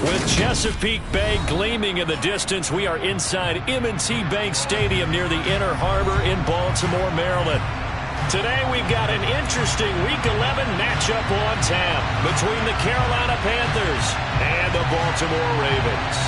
With Chesapeake Bay gleaming in the distance, we are inside M&T Bank Stadium near the Inner Harbor in Baltimore, Maryland. Today we've got an interesting Week 11 matchup on tap between the Carolina Panthers and the Baltimore Ravens.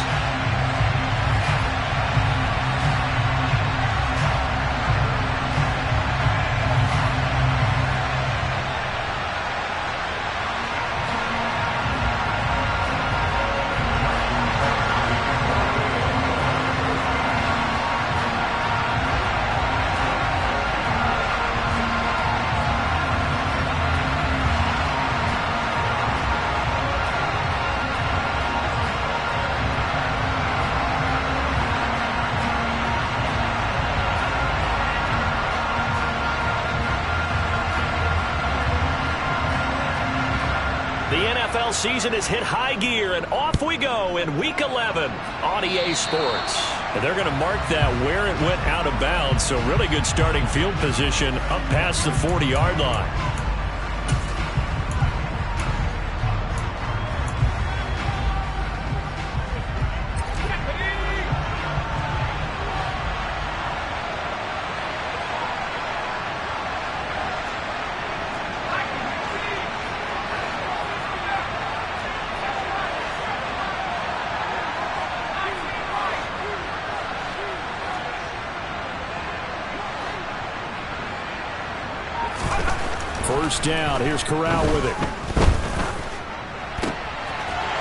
The NFL season has hit high gear, and off we go in Week 11 on EA Sports. And they're going to mark that where it went out of bounds, so really good starting field position up past the 40-yard line. First down. Here's Corral with it.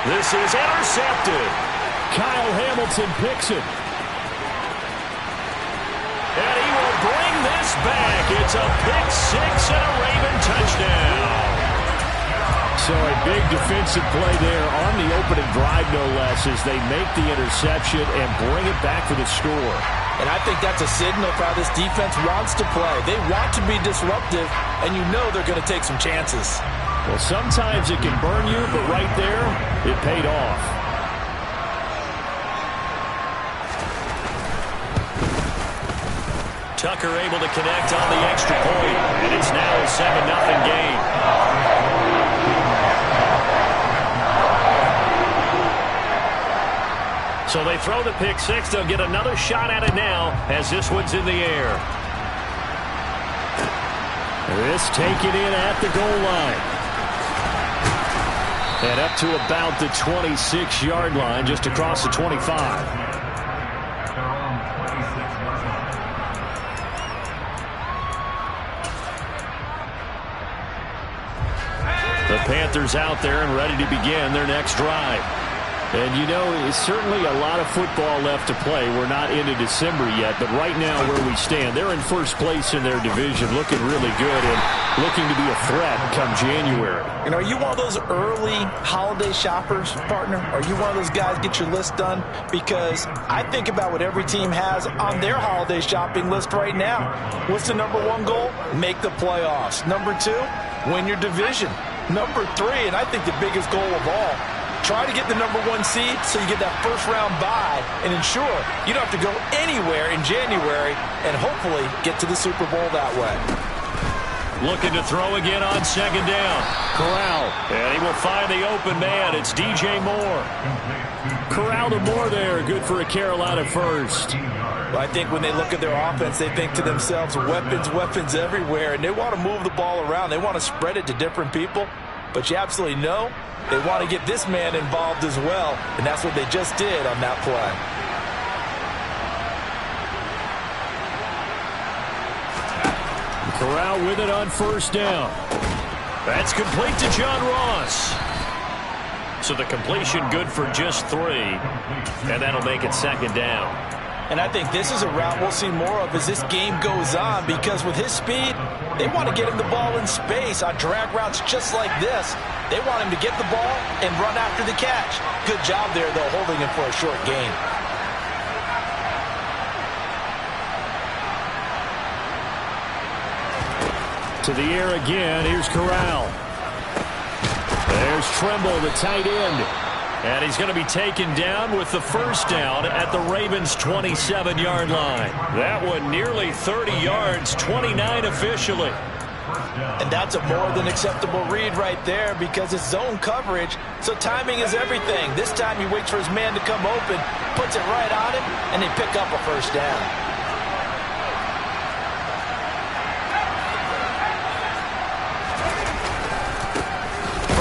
This is intercepted. Kyle Hamilton picks it. And he will bring this back. It's a pick six and a Raven touchdown. So a big defensive play there on the opening drive, no less, as they make the interception and bring it back for the score. And I think that's a signal for how this defense wants to play. They want to be disruptive, and you know they're going to take some chances. Well, sometimes it can burn you, but right there, it paid off. Tucker able to connect on the extra point, and it's now a 7-0 game. So they throw the pick six. They'll get another shot at it now as this one's in the air. This taken in at the goal line. And up to about the 26-yard line, just across the 25. The Panthers out there and ready to begin their next drive. And, you know, it's certainly a lot of football left to play. We're not into December yet, but right now where we stand, they're in first place in their division, looking really good and looking to be a threat come January. And are you one of those early holiday shoppers, partner? Are you one of those guys get your list done? Because I think about what every team has on their holiday shopping list right now. What's the number one goal? Make the playoffs. Number two, win your division. Number three, and I think the biggest goal of all, try to get the number one seed so you get that first-round bye and ensure you don't have to go anywhere in January and hopefully get to the Super Bowl that way. Looking to throw again on second down. Corral, and he will find the open man. It's DJ Moore. Corral to Moore there. Good for a Carolina first. Well, I think when they look at their offense, they think to themselves, weapons, weapons everywhere, and they want to move the ball around. They want to spread it to different people, but you absolutely know they want to get this man involved as well, and that's what they just did on that play. Corral with it on first down. That's complete to John Ross. So the completion good for just 3, and that'll make it second down. And I think this is a route we'll see more of as this game goes on, because with his speed, they want to get him the ball in space on drag routes just like this. They want him to get the ball and run after the catch. Good job there, though, holding him for a short gain. To the air again. Here's Corral. There's Tremble, the tight end. And he's going to be taken down with the first down at the Ravens' 27-yard line. That one nearly 30 yards, 29 officially. And that's a more than acceptable read right there because it's zone coverage, so timing is everything. This time he waits for his man to come open, puts it right on him, and they pick up a first down.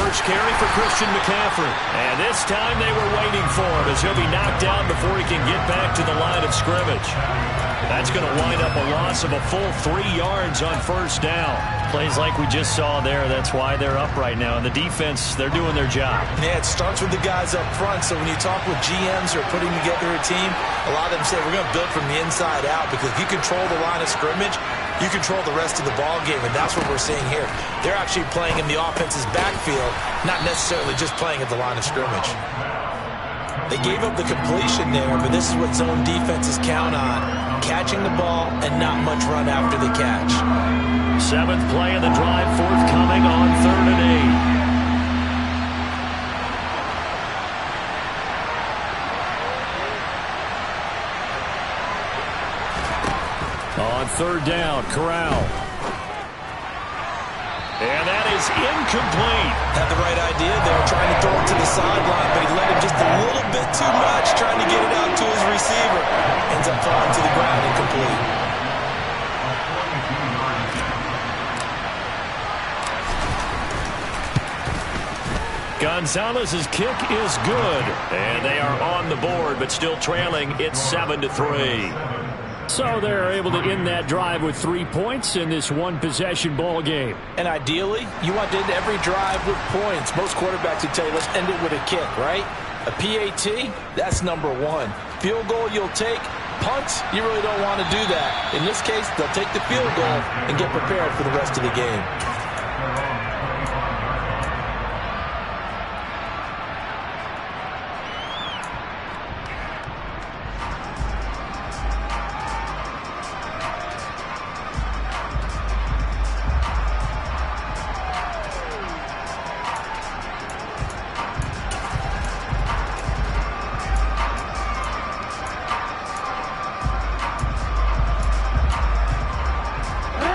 First carry for Christian McCaffrey. And this time they were waiting for him as he'll be knocked down before he can get back to the line of scrimmage. That's going to wind up a loss of a full 3 yards on first down. Plays like we just saw there, that's why they're up right now. And the defense, they're doing their job. Yeah, it starts with the guys up front. So when you talk with GMs who are putting together a team, a lot of them say we're going to build from the inside out because if you control the line of scrimmage, you control the rest of the ball game, and that's what we're seeing here. They're actually playing in the offense's backfield, not necessarily just playing at the line of scrimmage. They gave up the completion there, but this is what zone defenses count on, catching the ball and not much run after the catch. 7th play of the drive forthcoming on 3rd and 8. On 3rd down, Corral. And that is incomplete. Had the right idea there, trying to throw it to the sideline, but he let it just a little bit too much, trying to get it out to his receiver. Ends up falling to the ground, incomplete. Gonzalez's kick is good. And they are on the board, but still trailing. It's 7-3. So they're able to end that drive with 3 points in this one-possession ball game. And ideally, you want to end every drive with points. Most quarterbacks would tell you, let's end it with a kick, right? A PAT, that's number 1. Field goal you'll take. Punts, you really don't want to do that. In this case, they'll take the field goal and get prepared for the rest of the game.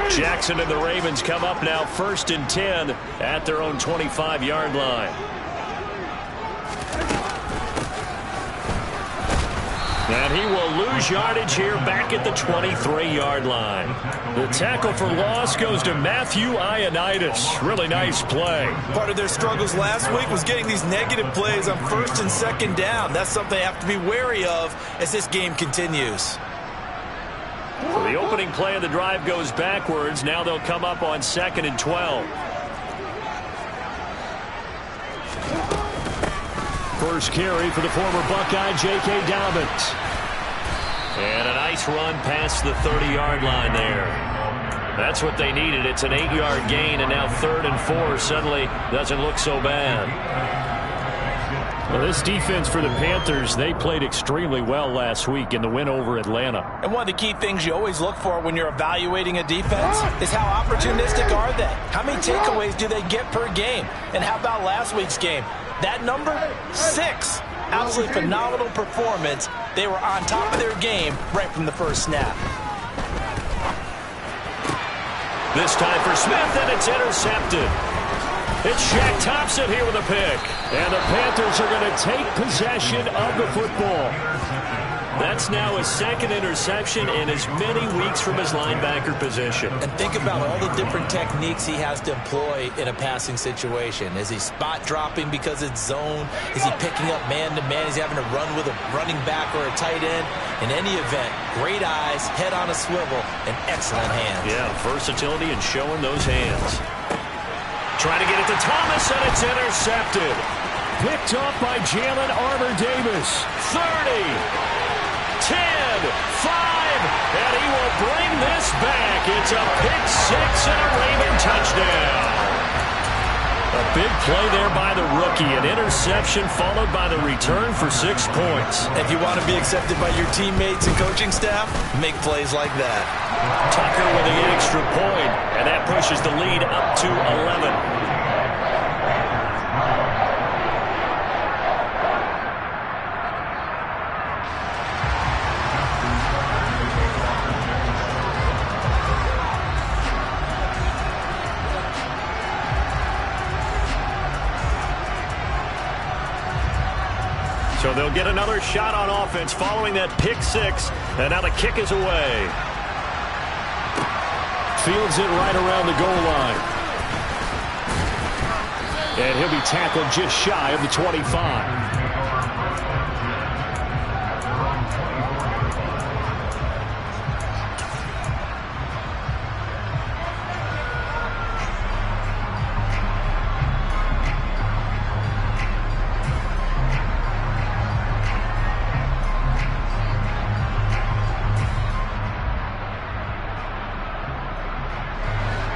Jackson and the Ravens come up now 1st and 10 at their own 25-yard line. And he will lose yardage here back at the 23-yard line. The tackle for loss goes to Matthew Ioannidis. Really nice play. Part of their struggles last week was getting these negative plays on 1st and 2nd down. That's something they have to be wary of as this game continues. So the opening play of the drive goes backwards. Now they'll come up on 2nd and 12. First carry for the former Buckeye, J.K. Dobbins. And a nice run past the 30-yard line there. That's what they needed. It's an 8-yard gain, and now 3rd and 4 suddenly doesn't look so bad. Well, this defense for the Panthers, they played extremely well last week in the win over Atlanta. And one of the key things you always look for when you're evaluating a defense is how opportunistic are they? How many takeaways do they get per game? And how about last week's game? That number, 6. Absolutely phenomenal performance. They were on top of their game right from the first snap. This time for Smith, and it's intercepted. It's Shaq Thompson here with a pick. And the Panthers are going to take possession of the football. That's now his 2nd interception in as many weeks from his linebacker position. And think about all the different techniques he has to employ in a passing situation. Is he spot dropping because it's zone? Is he picking up man-to-man? Is he having to run with a running back or a tight end? In any event, great eyes, head on a swivel, and excellent hands. Yeah, versatility and showing those hands. Trying to get it to Thomas, and it's intercepted. Picked up by Jalen Armour-Davis. 30, 10, 5, and he will bring this back. It's a pick 6 and a Raven touchdown. A big play there by the rookie. An interception followed by the return for 6 points. If you want to be accepted by your teammates and coaching staff, make plays like that. Tucker with the extra point, and that pushes the lead up to 11. So they'll get another shot on offense following that pick six. And now the kick is away. Fields it right around the goal line. And he'll be tackled just shy of the 25.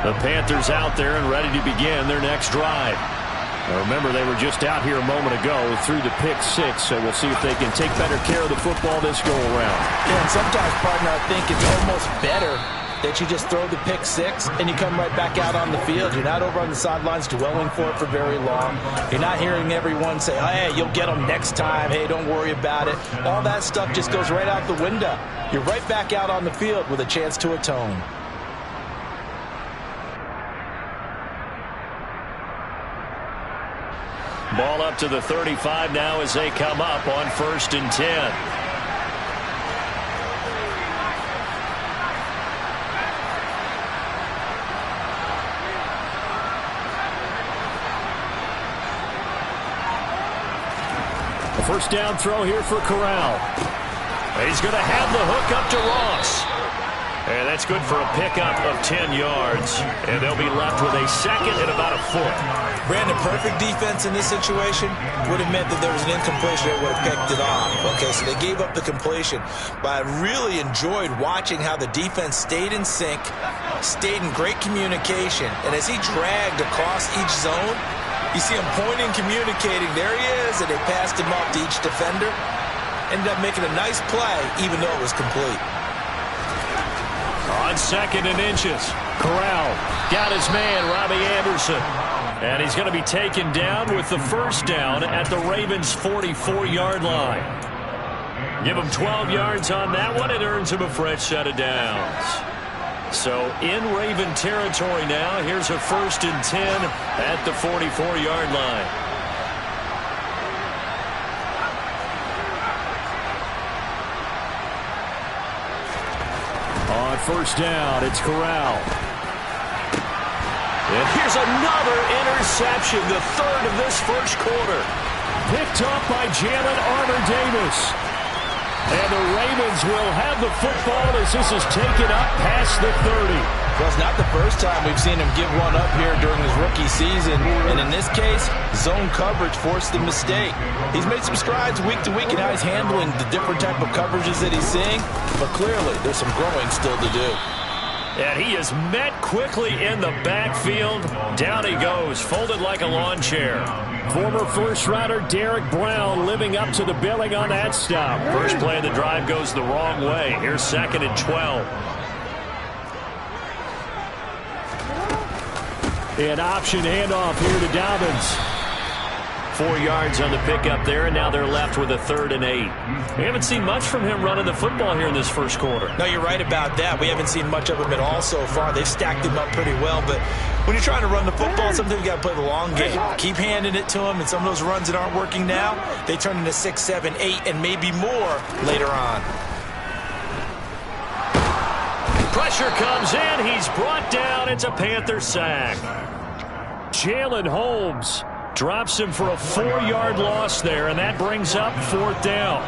The Panthers out there and ready to begin their next drive. Now remember, they were just out here a moment ago through the pick six, so we'll see if they can take better care of the football this go-around. Yeah, and sometimes, partner, I think it's almost better that you just throw the pick six and you come right back out on the field. You're not over on the sidelines dwelling for it for very long. You're not hearing everyone say, oh, hey, you'll get them next time. Hey, don't worry about it. All that stuff just goes right out the window. You're right back out on the field with a chance to atone. Ball up to the 35 now as they come up on 1st and 10. A first down throw here for Corral. He's going to have the hook up to Ross. And that's good for a pickup of 10 yards. And they'll be left with a second and about a foot. Brandon, perfect defense in this situation would have meant that there was an incompletion that would have picked it off. Okay, so they gave up the completion. But I really enjoyed watching how the defense stayed in sync, stayed in great communication. And as he dragged across each zone, you see him pointing, communicating. There he is, and they passed him off to each defender. Ended up making a nice play, even though it was complete. On 2nd and inches, Corral got his man, Robbie Anderson. And he's going to be taken down with the first down at the Ravens' 44-yard line. Give him 12 yards on that one. It earns him a fresh set of downs. So in Raven territory now. Here's a 1st and 10 at the 44-yard line. On 1st down, it's Corral. And here's another interception, the third of this first quarter. Picked up by Jalen Armour-Davis. And the Ravens will have the football as this is taken up past the 30. Well, it's not the first time we've seen him give one up here during his rookie season. And in this case, zone coverage forced the mistake. He's made some strides week to week in how he's handling the different type of coverages that he's seeing. But clearly, there's some growing still to do. And he is met quickly in the backfield. Down he goes, folded like a lawn chair. Former first-rounder Derek Brown living up to the billing on that stop. First play of the drive goes the wrong way. Here's 2nd and 12. An option handoff here to Dobbins. 4 yards on the pickup there, and now they're left with a 3rd and 8. We haven't seen much from him running the football here in this first quarter. No, you're right about that. We haven't seen much of him at all so far. They've stacked him up pretty well, but when you're trying to run the football, sometimes you got to play the long game. Keep handing it to him, and some of those runs that aren't working now, they turn into 6, 7, 8, and maybe more later on. Pressure comes in. He's brought down. It's a Panther sack. Jalen Holmes drops him for a 4-yard loss there, and that brings up 4th down.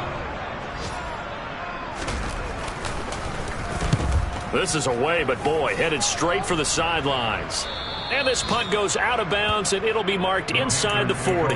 This is away, but boy, headed straight for the sidelines. And this punt goes out of bounds, and it'll be marked inside the 40.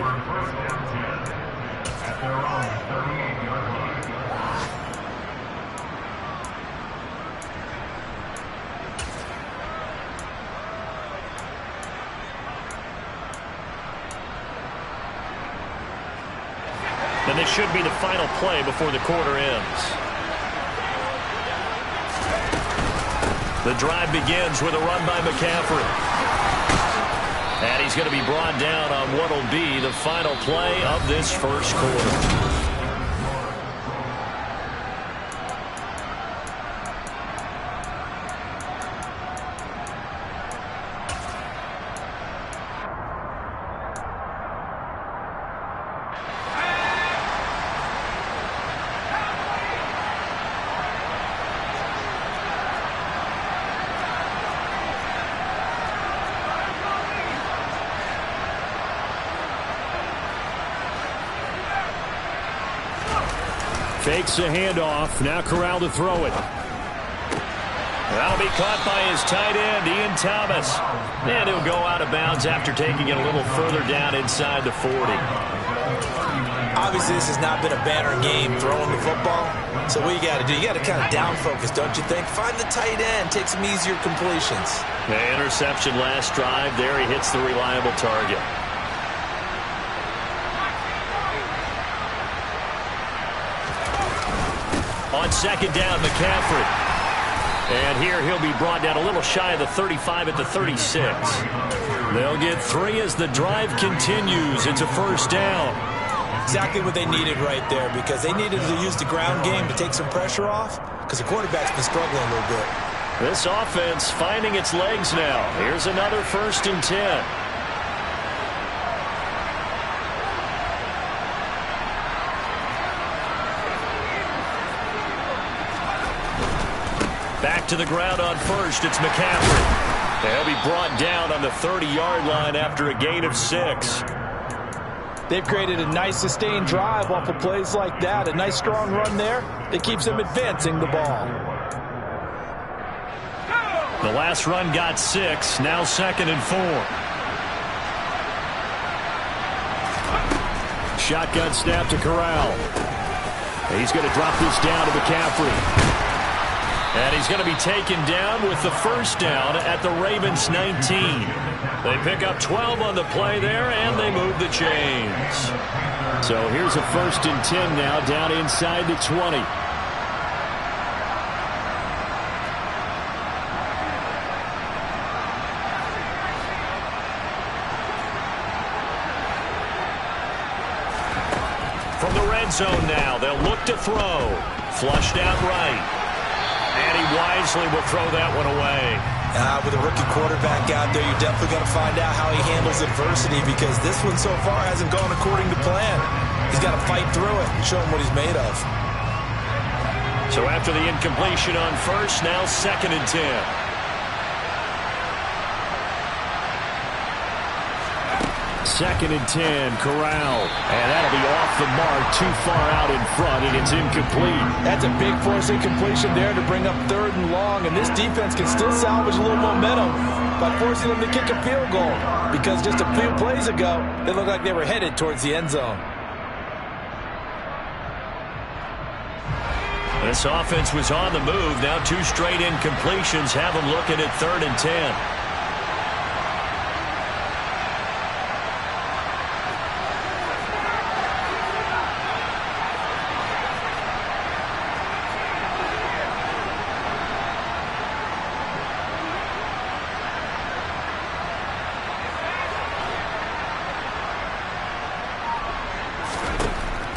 And this should be the final play before the quarter ends. The drive begins with a run by McCaffrey. And he's going to be brought down on what will be the final play of this first quarter. Fakes the handoff. Now Corral to throw it. That'll be caught by his tight end, Ian Thomas. And he'll go out of bounds after taking it a little further down inside the 40. Obviously, this has not been a banner game throwing the football. So what you got to do, you got to kind of down focus, don't you think? Find the tight end, take some easier completions. The interception last drive. There he hits the reliable target. On second down, McCaffrey. And here he'll be brought down a little shy of the 35 at the 36. They'll get 3 as the drive continues. It's a first down. Exactly what they needed right there, because they needed to use the ground game to take some pressure off, because the quarterback's been struggling a little bit. This offense finding its legs now. Here's another 1st and 10. Back to the ground on first. It's McCaffrey. They'll be brought down on the 30-yard line after a gain of 6. They've created a nice sustained drive off of plays like that. A nice strong run there that keeps them advancing the ball. The last run got 6. Now 2nd and 4. Shotgun snap to Corral. He's going to drop this down to McCaffrey. And he's going to be taken down with the first down at the Ravens 19. They pick up 12 on the play there, and they move the chains. So here's a 1st and 10 now down inside the 20. From the red zone now, they'll look to throw. Flushed out right. And he wisely will throw that one away. With a rookie quarterback out there, you're definitely going to find out how he handles adversity, because this one so far hasn't gone according to plan. He's got to fight through it and show him what he's made of. So after the incompletion on first, now 2nd and 10. 2nd and 10, Corral. And that'll be off the mark, too far out in front, and it's incomplete. That's a big force incompletion there to bring up 3rd and long, and this defense can still salvage a little momentum by forcing them to kick a field goal, because just a few plays ago, they looked like they were headed towards the end zone. This offense was on the move. Now 2 straight incompletions have them looking at 3rd and 10.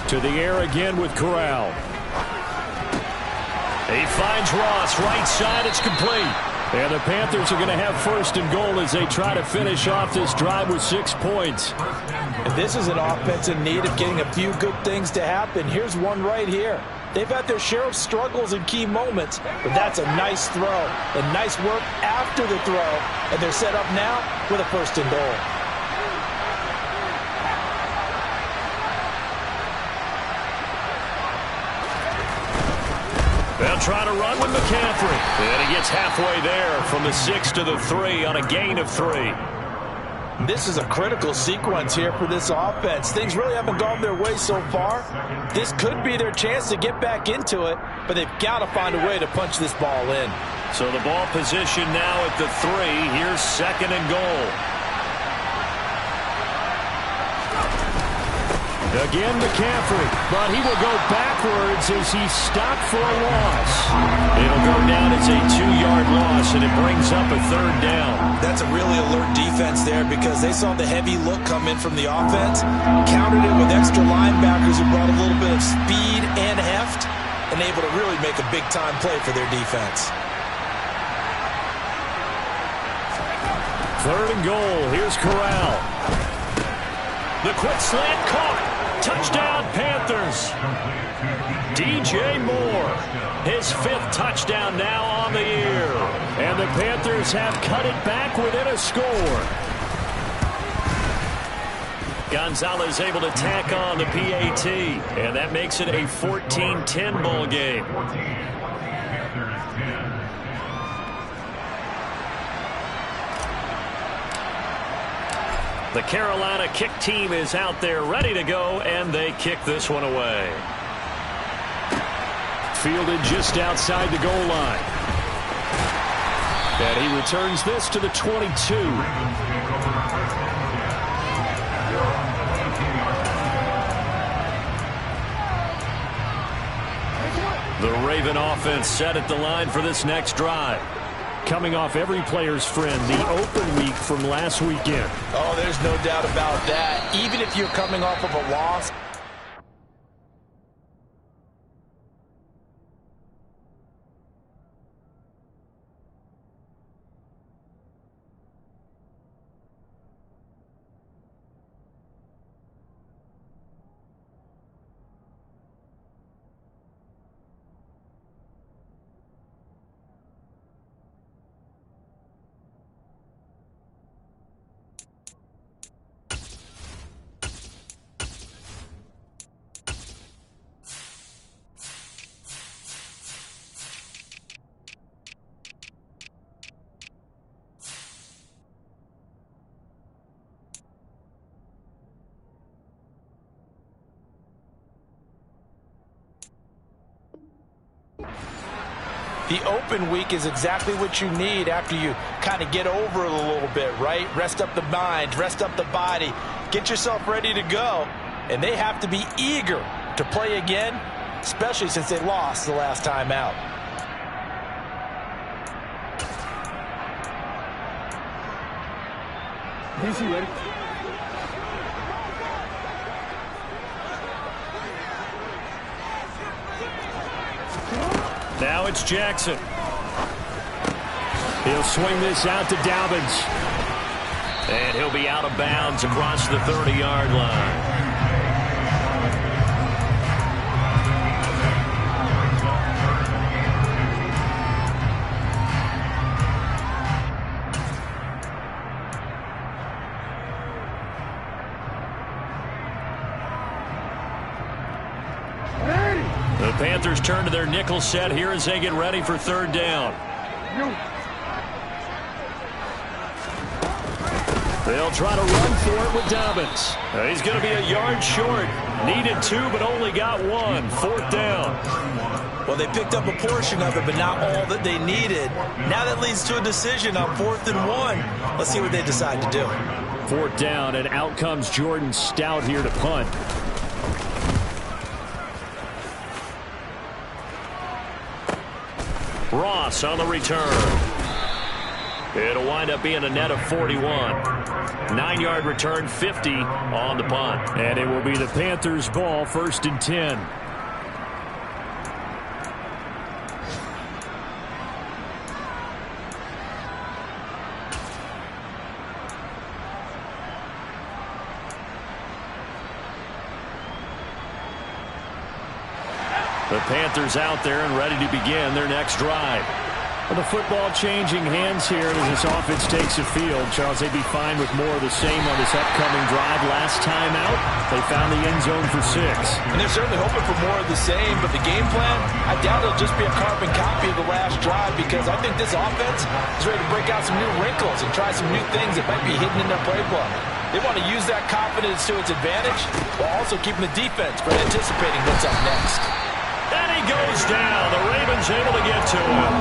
To the air again with Corral. He finds Ross, right side, it's complete. And the Panthers are going to have 1st and goal as they try to finish off this drive with 6 points. And this is an offense in need of getting a few good things to happen. Here's one right here. They've had their share of struggles in key moments, but that's a nice throw and nice work after the throw. And they're set up now with a 1st and goal. They'll try to run with McCaffrey. And he gets halfway there from the 6 to the 3 on a gain of 3. This is a critical sequence here for this offense. Things really haven't gone their way so far. This could be their chance to get back into it, but they've got to find a way to punch this ball in. So the ball position now at the 3. Here's 2nd and goal. Again, McCaffrey, but he will go backwards as he's stopped for a loss. It'll go down as a 2-yard loss, and it brings up a 3rd down. That's a really alert defense there, because they saw the heavy look come in from the offense, countered it with extra linebackers who brought a little bit of speed and heft, and able to really make a big-time play for their defense. 3rd and goal. Here's Corral. The quick slant caught. Touchdown, Panthers. DJ Moore, his 5th touchdown now on the year. And the Panthers have cut it back within a score. Gonzalez able to tack on the PAT, and that makes it a 14-10 ball game. The Carolina kick team is out there ready to go, and they kick this one away. Fielded just outside the goal line. And he returns this to the 22. The Raven offense set at the line for this next drive. Coming off every player's friend, the open week from last weekend. Oh, there's no doubt about that. Even if you're coming off of a loss. The open week is exactly what you need after you kind of get over it a little bit, right? Rest up the mind, rest up the body, get yourself ready to go. And they have to be eager to play again, especially since they lost the last time out. Easy, ready? Now it's Jackson. He'll swing this out to Dobbins. And he'll be out of bounds across the 30-yard line. The Panthers turn to their nickel set here as they get ready for third down. They'll try to run for it with Dobbins. He's going to be a yard short. Needed two, but only got one. Fourth down. Well, they picked up a portion of it, but not all that they needed. Now that leads to a decision on 4th and 1. Let's see what they decide to do. Fourth down, and out comes Jordan Stout here to punt. Ross on the return. It'll wind up being a net of 41. 9-yard return, 50 on the punt. And it will be the Panthers' ball, 1st and 10. The Panthers out there and ready to begin their next drive. Well, the football changing hands here as this offense takes the field. Charles, they'd be fine with more of the same on this upcoming drive. Last time out, they found the end zone for 6. And they're certainly hoping for more of the same, but the game plan, I doubt it'll just be a carbon copy of the last drive, because I think this offense is ready to break out some new wrinkles and try some new things that might be hidden in their playbook. They want to use that confidence to its advantage while also keeping the defense from anticipating what's up next. And he goes down. The Ravens able to get to him.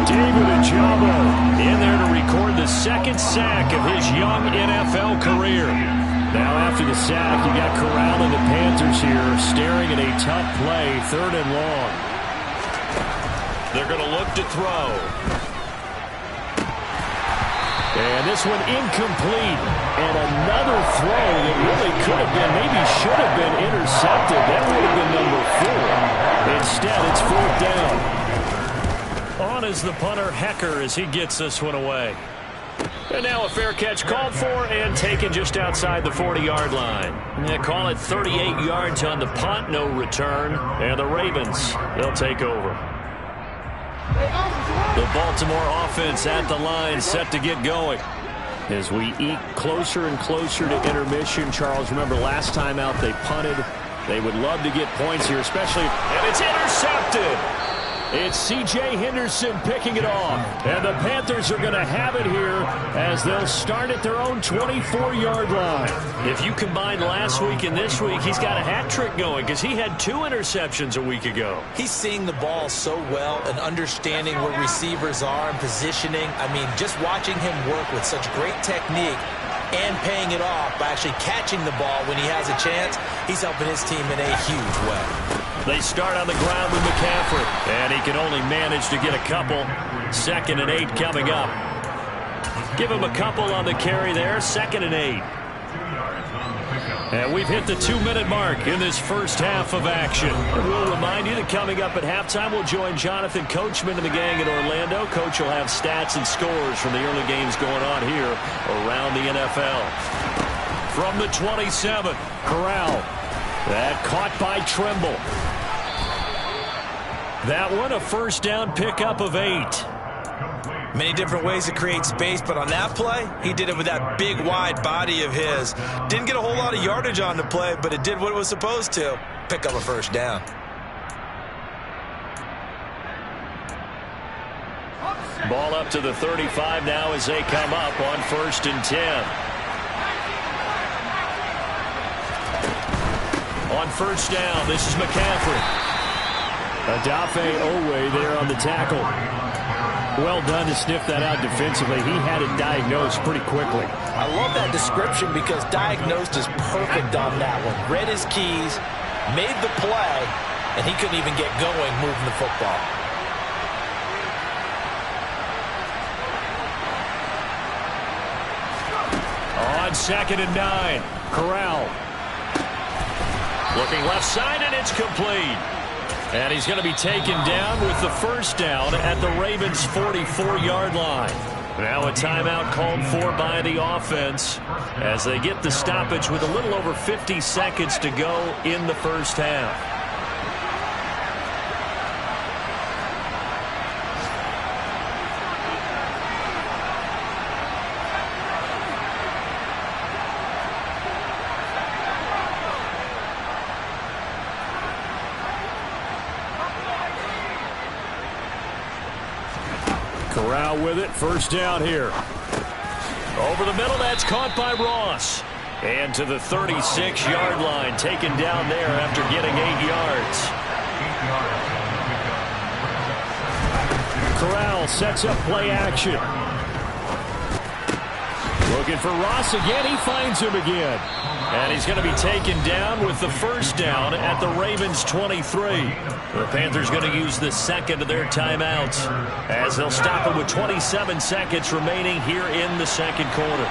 David Ojabo in there to record the second sack of his young NFL career. Now after the sack, you got Corral and the Panthers here staring at a tough play, 3rd and long. They're going to look to throw. And this one incomplete. And another throw that really could have been, maybe should have been intercepted. That would have been number 4. Instead, it's 4th down. On is the punter, Hecker, as he gets this one away. And now a fair catch called for and taken just outside the 40-yard line. They call it 38 yards on the punt, no return. And the Ravens, they'll take over. The Baltimore offense at the line, set to get going. As we eke closer and closer to intermission, Charles, remember last time out they punted. They would love to get points here, especially, and it's intercepted. It's C.J. Henderson picking it off. And the Panthers are going to have it here as they'll start at their own 24-yard line. If you combine last week and this week, he's got a hat trick going because he had 2 interceptions a week ago. He's seeing the ball so well and understanding where receivers are and positioning. I mean, just watching him work with such great technique and paying it off by actually catching the ball when he has a chance, he's helping his team in a huge way. They start on the ground with McCaffrey, and he can only manage to get a couple. 2nd and 8 coming up. Give him a couple on the carry there. 2nd and 8. And we've hit the 2-minute mark in this first half of action. And we'll remind you that coming up at halftime, we'll join Jonathan Coachman and the gang in Orlando. Coach will have stats and scores from the early games going on here around the NFL. From the 27, Corral. That caught by Trimble. That one a first down pickup of 8. Many different ways to create space, but on that play, he did it with that big, wide body of his. Didn't get a whole lot of yardage on the play, but it did what it was supposed to. Pick up a first down. Ball up to the 35 now as they come up on 1st and 10. On first down, this is McCaffrey. Adafe Owe there on the tackle. Well done to sniff that out defensively. He had it diagnosed pretty quickly. I love that description because diagnosed is perfect on that one. Read his keys, made the play, and he couldn't even get going moving the football. On 2nd and 9, Corral. Looking left side, and it's complete. And he's going to be taken down with the first down at the Ravens' 44-yard line. Now a timeout called for by the offense as they get the stoppage with a little over 50 seconds to go in the first half. Corral with it. First down here. Over the middle, that's caught by Ross. And to the 36-yard line, taken down there after getting 8 yards. Corral sets up play action. Looking for Ross again. He finds him again. And he's going to be taken down with the first down at the Ravens' 23. The Panthers going to use the second of their timeouts as they'll stop him with 27 seconds remaining here in the second quarter.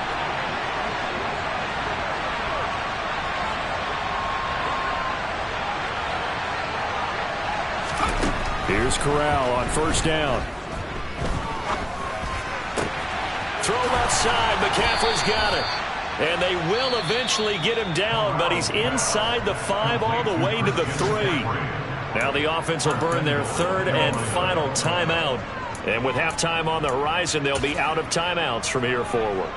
Here's Corral on first down. Throw left side. McCaffrey's got it. And they will eventually get him down, but he's inside the 5 all the way to the 3. Now the offense will burn their 3rd and final timeout. And with halftime on the horizon, they'll be out of timeouts from here forward.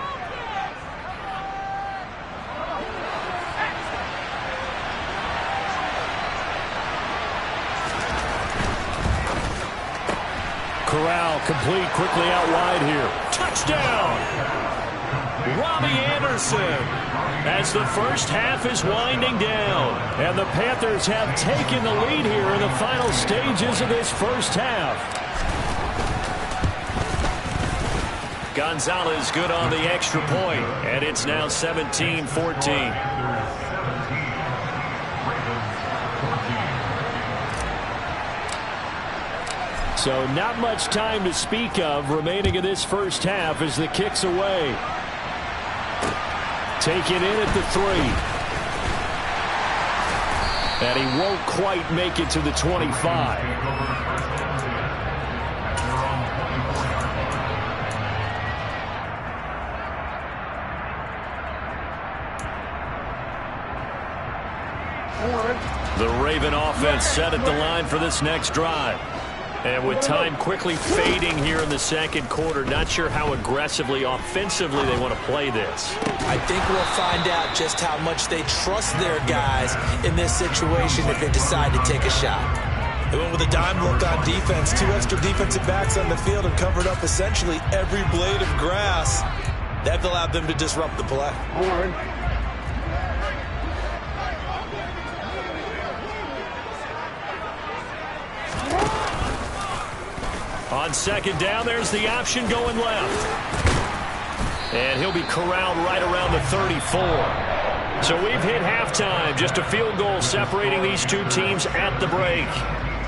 Corral complete quickly out wide here. Touchdown! Robbie Anderson as the first half is winding down. And the Panthers have taken the lead here in the final stages of this first half. Gonzalez good on the extra point, and it's now 17-14. So not much time to speak of remaining in this first half as the kick's away. Taken in at the 3. And he won't quite make it to the 25. The Raven offense set at the line for this next drive. And with time quickly fading here in the second quarter, not sure how aggressively, offensively they want to play this. I think we'll find out just how much they trust their guys in this situation if they decide to take a shot. They went with a dime look on defense. 2 extra defensive backs on the field and covered up essentially every blade of grass. That allowed them to disrupt the play. On second down, there's the option going left. And he'll be corralled right around the 34. So we've hit halftime. Just a field goal separating these two teams at the break.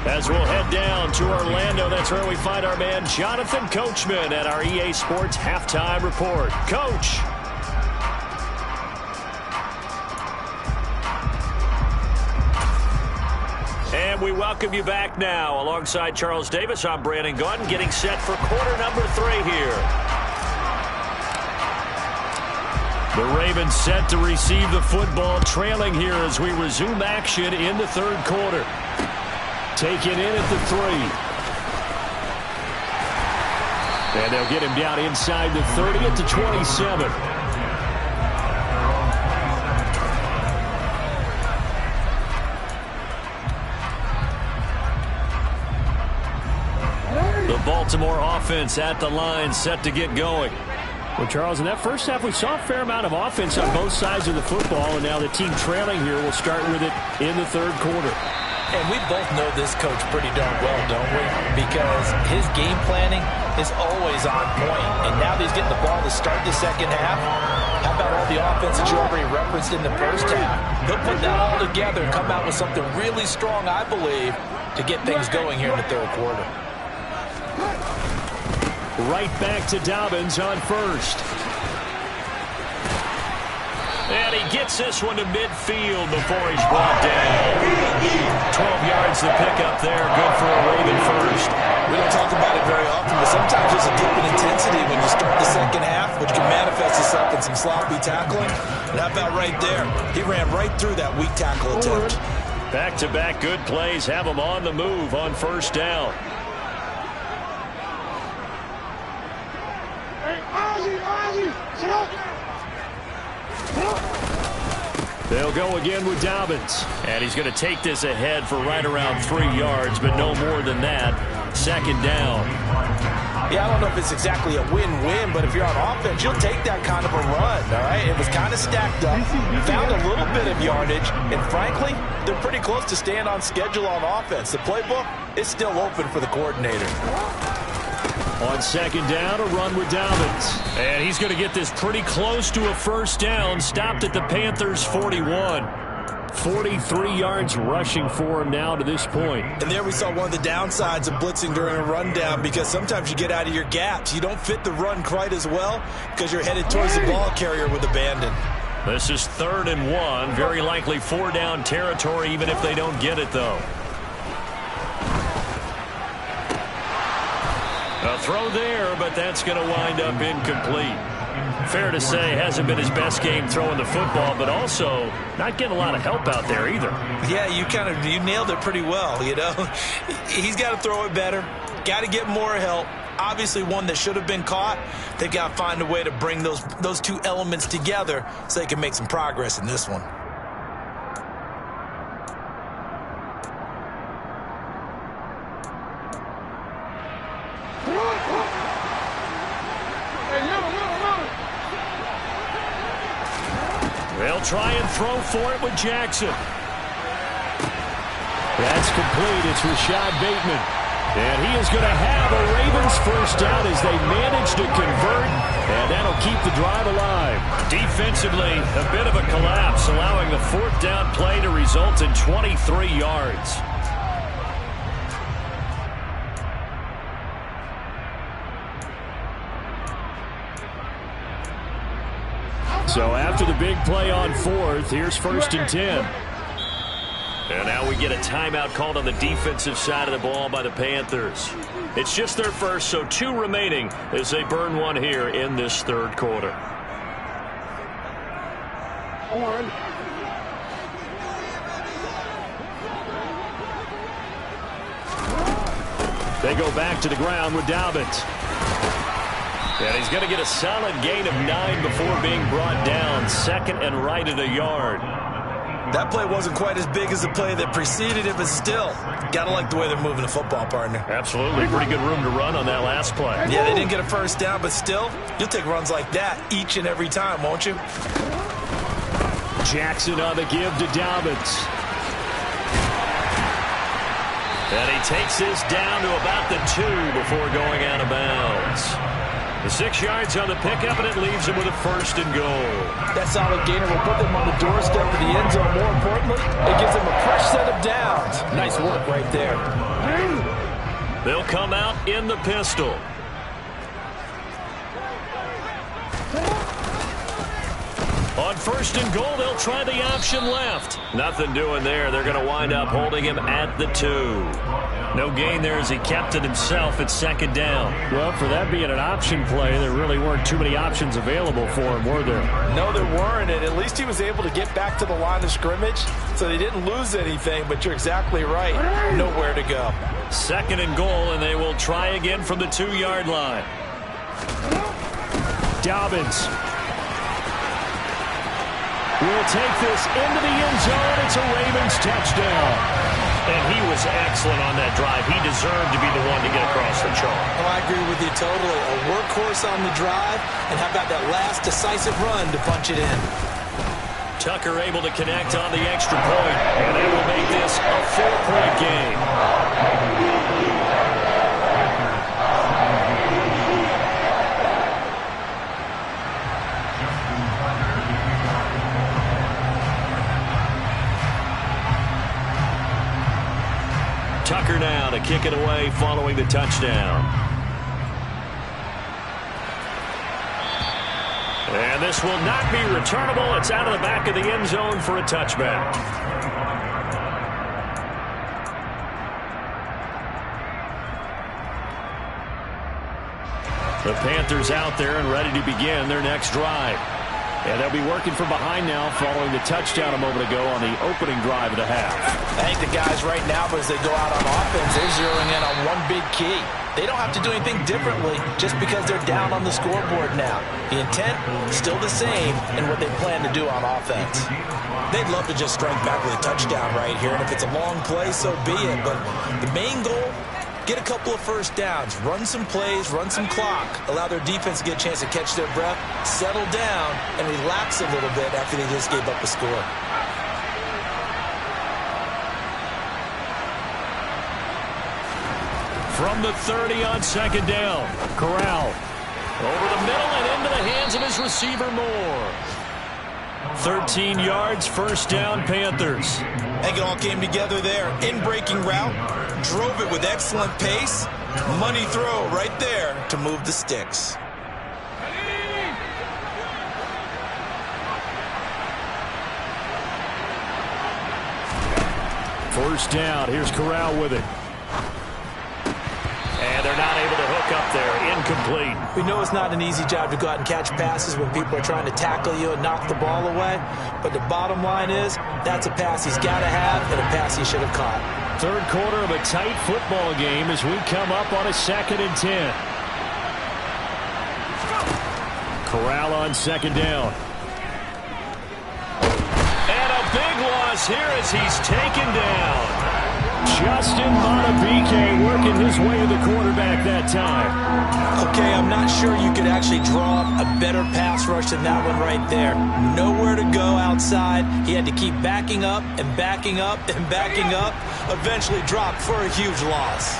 As we'll head down to Orlando, that's where we find our man Jonathan Coachman at our EA Sports Halftime Report. Coach. And we welcome you back now. Alongside Charles Davis, I'm Brandon Gunn, getting set for quarter number 3 here. The Ravens set to receive the football, trailing here as we resume action in the third quarter. Taken in at the 3. And they'll get him down inside the 30 at the 27. Baltimore offense at the line, set to get going. Well, Charles, in that first half, we saw a fair amount of offense on both sides of the football, and now the team trailing here will start with it in the third quarter. And we both know this coach pretty darn well, don't we? Because his game planning is always on point. And now that he's getting the ball to start the second half, how about all the offense that you already referenced in the first half? He'll put that all together and come out with something really strong, I believe, to get things going here in the third quarter. Right back to Dobbins on first. And he gets this one to midfield before he's brought down. 12 yards to pick up there. Good for a Raven first. We don't talk about it very often, but sometimes there's a dip in intensity when you start the second half, which can manifest itself in some sloppy tackling. And how about right there? He ran right through that weak tackle attempt. Back-to-back good plays have him on the move on first down. They'll go again with Dobbins. And he's going to take this ahead for right around 3 yards, but no more than that. Second down. Yeah, I don't know if it's exactly a win-win, but if you're on offense, you'll take that kind of a run, all right? It was kind of stacked up, found a little bit of yardage, and frankly, they're pretty close to staying on schedule on offense. The playbook is still open for the coordinator. On second down, a run with Dobbins. And he's going to get this pretty close to a first down. Stopped at the Panthers' 41. 43 yards rushing for him now to this point. And there we saw one of the downsides of blitzing during a rundown, because sometimes you get out of your gaps. You don't fit the run quite as well because you're headed towards the ball carrier with abandon. This is 3rd and 1. Very likely 4-down territory, even if they don't get it, though. A throw there, but that's going to wind up incomplete. Fair to say, hasn't been his best game throwing the football, but also not getting a lot of help out there either. Yeah, you nailed it pretty well, you know. He's got to throw it better, got to get more help. Obviously one that should have been caught. They've got to find a way to bring those two elements together so they can make some progress in this one. They'll try and throw for it with Jackson. That's complete. It's Rashad Bateman. And he is going to have a Ravens first down as they manage to convert. And that'll keep the drive alive. Defensively, a bit of a collapse, allowing the 4th down play to result in 23 yards. So after the big play on 4th, here's 1st and 10. And now we get a timeout called on the defensive side of the ball by the Panthers. It's just their first, so 2 remaining as they burn one here in this third quarter. They go back to the ground with Dobbins. And he's going to get a solid gain of 9 before being brought down. Second and right at a yard. That play wasn't quite as big as the play that preceded it, but still, got to like the way they're moving the football, partner. Absolutely. Pretty good room to run on that last play. Yeah, they didn't get a first down, but still, you'll take runs like that each and every time, won't you? Jackson on the give to Dobbins. And he takes this down to about the 2 before going out of bounds. The 6 yards on the pickup, and it leaves him with a first and goal. That solid gainer will put them on the doorstep of the end zone. More importantly, it gives them a fresh set of downs. Nice work right there. They'll come out in the pistol. On first and goal, they'll try the option left. Nothing doing there. They're going to wind up holding him at the 2. No gain there as he kept it himself at second down. Well, for that being an option play, there really weren't too many options available for him, were there? No, there weren't, and at least he was able to get back to the line of scrimmage, so they didn't lose anything, but you're exactly right. Nowhere to go. Second and goal, and they will try again from the 2-yard line. Dobbins will take this into the end zone. It's a Ravens touchdown. And he was excellent on that drive. He deserved to be the one to get across the chalk. Oh, I agree with you totally. A workhorse on the drive, and how about that last decisive run to punch it in? Tucker able to connect on the extra point, and they will make this a 4-point game. Tucker now to kick it away following the touchdown. And this will not be returnable. It's out of the back of the end zone for a touchback. The Panthers out there and ready to begin their next drive. And they'll be working from behind now following the touchdown a moment ago on the opening drive of the half. I think the guys right now, as they go out on offense, they're zeroing in on one big key. They don't have to do anything differently just because they're down on the scoreboard now. The intent, still the same in what they plan to do on offense. They'd love to just strike back with a touchdown right here, and if it's a long play, so be it. But the main goal, get a couple of first downs, run some plays, run some clock, allow their defense to get a chance to catch their breath, settle down, and relax a little bit after they just gave up a score. From the 30 on second down, Corral over the middle and into the hands of his receiver Moore. 13 yards, first down, Panthers. I think it all came together there. In-breaking route, drove it with excellent pace. Money throw right there to move the sticks. First down. Here's Corral with it. And they're not able to hook up there. Incomplete. We know it's not an easy job to go out and catch passes when people are trying to tackle you and knock the ball away. But the bottom line is, that's a pass he's got to have and a pass he should have caught. Third quarter of a tight football game as we come up on a 2nd and 10. Corral on second down. And a big loss here as he's taken down. Justin Madubuike working his way to the quarterback that time. Okay, I'm not sure you could actually draw up a better pass rush than that one right there. Nowhere to go outside. He had to keep backing up and backing up and backing up. Eventually dropped for a huge loss.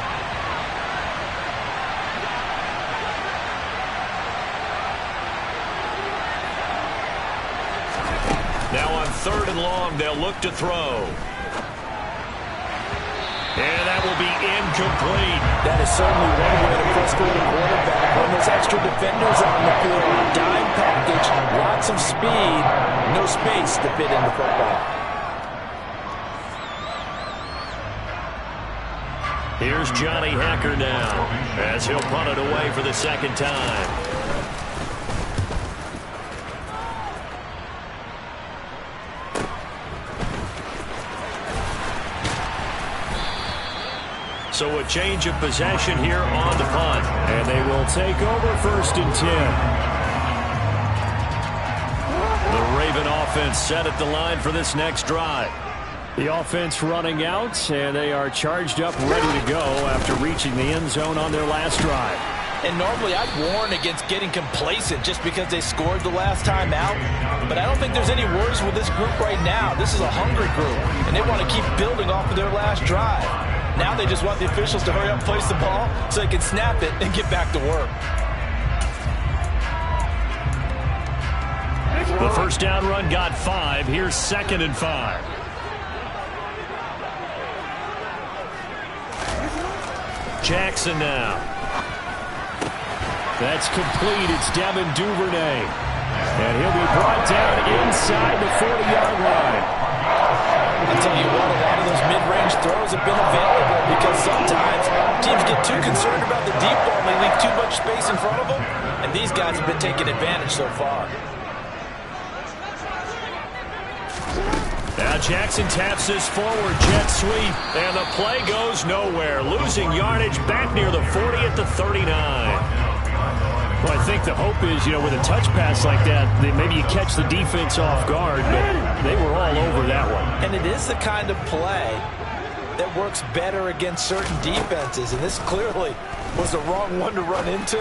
Now on 3rd and long, they'll look to throw. And that will be incomplete. That is certainly one way to frustrate a quarterback. When there's extra defenders on the field, dime package, lots of speed, no space to fit in the football. Here's Johnny Hacker now as he'll punt it away for the second time. So a change of possession here on the punt. And they will take over 1st and 10. The Raven offense set at the line for this next drive. The offense running out, and they are charged up, ready to go after reaching the end zone on their last drive. And normally I'd warn against getting complacent just because they scored the last time out. But I don't think there's any worries with this group right now. This is a hungry group, and they want to keep building off of their last drive. Now they just want the officials to hurry up and place the ball so they can snap it and get back to work. The first down run got 5. Here's 2nd and 5. Jackson now. That's complete. It's Devin Duvernay. And he'll be brought down inside the 40-yard line. I'll tell you what, a lot of those mid-range throws have been available because sometimes teams get too concerned about the deep ball and they leave too much space in front of them. And these guys have been taking advantage so far. Now Jackson taps this forward jet sweep, and the play goes nowhere. Losing yardage back near the 40 at the 39. Well, I think the hope is, with a touch pass like that, maybe you catch the defense off guard, but they were all over that one. And it is the kind of play that works better against certain defenses, and this clearly was the wrong one to run into.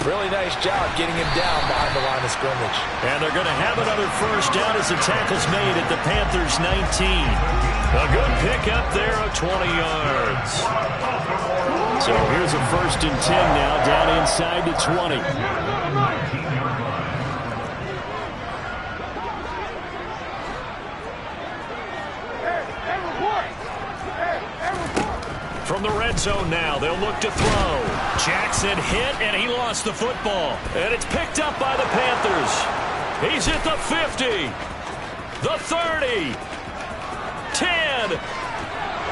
Really nice job getting him down behind the line of scrimmage. And they're going to have another first down as the tackle's made at the Panthers 19. A good pickup there of 20 yards. So here's a 1st and 10 now, down inside the 20. From the red zone now, they'll look to throw. Jackson hit, and he lost the football. And it's picked up by the Panthers. He's at the 50, the 30, 10,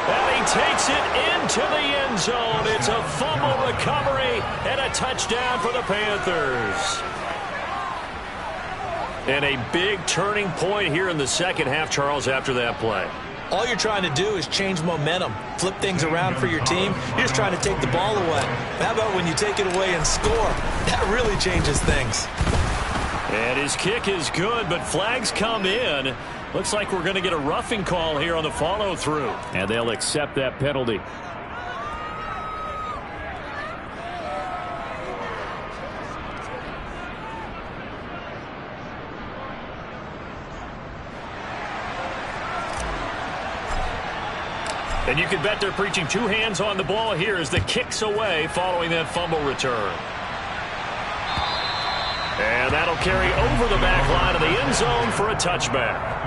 and he takes it into the end zone. It's a fumble recovery and a touchdown for the Panthers. And a big turning point here in the second half, Charles, after that play. All you're trying to do is change momentum, flip things around for your team. You're just trying to take the ball away. How about when you take it away and score? That really changes things. And his kick is good, but flags come in. Looks like we're going to get a roughing call here on the follow-through. And they'll accept that penalty. And you can bet they're preaching 2 hands on the ball here as the kick's away following that fumble return. And that'll carry over the back line of the end zone for a touchback.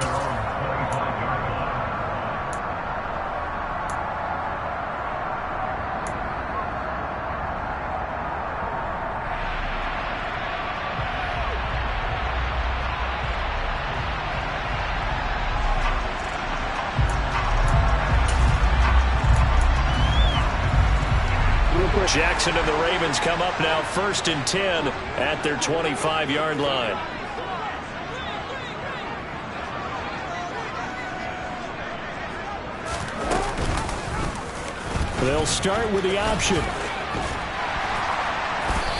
Jackson and the Ravens come up now 1st and 10 at their 25-yard line. They'll start with the option.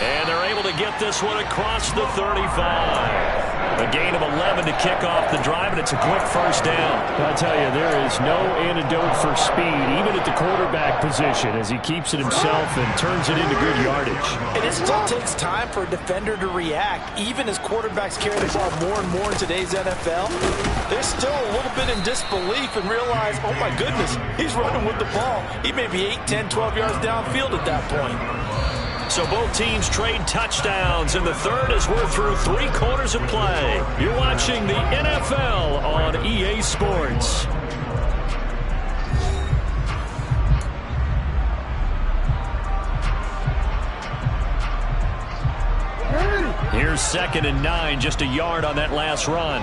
And they're able to get this one across the 35. A gain of 11 to kick off the drive, and it's a quick first down. I'll tell you, there is no antidote for speed, even at the quarterback position, as he keeps it himself and turns it into good yardage. And it still takes time for a defender to react. Even as quarterbacks carry the ball more and more in today's NFL, they're still a little bit in disbelief and realize, oh my goodness, he's running with the ball. He may be 8, 10, 12 yards downfield at that point. So both teams trade touchdowns, and the third as we're through 3 quarters of play. You're watching the NFL on EA Sports. Here's 2nd and 9, just a yard on that last run.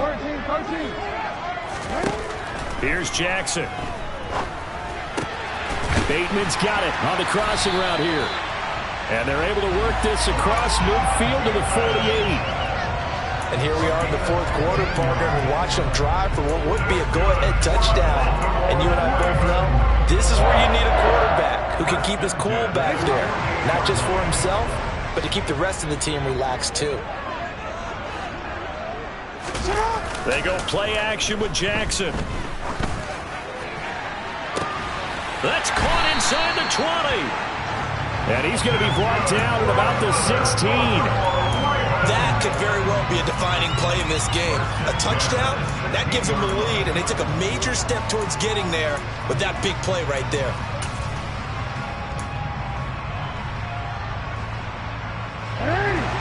Here's Jackson. Bateman's got it on the crossing route here. And they're able to work this across midfield to the 48. And here we are in the 4th quarter, partner, and watch them drive for what would be a go-ahead touchdown. And you and I both know this is where you need a quarterback who can keep his cool back there. Not just for himself, but to keep the rest of the team relaxed too. They go play action with Jackson. That's caught inside the 20. And he's going to be brought down at about the 16. That could very well be a defining play in this game. A touchdown, that gives them the lead, and they took a major step towards getting there with that big play right there.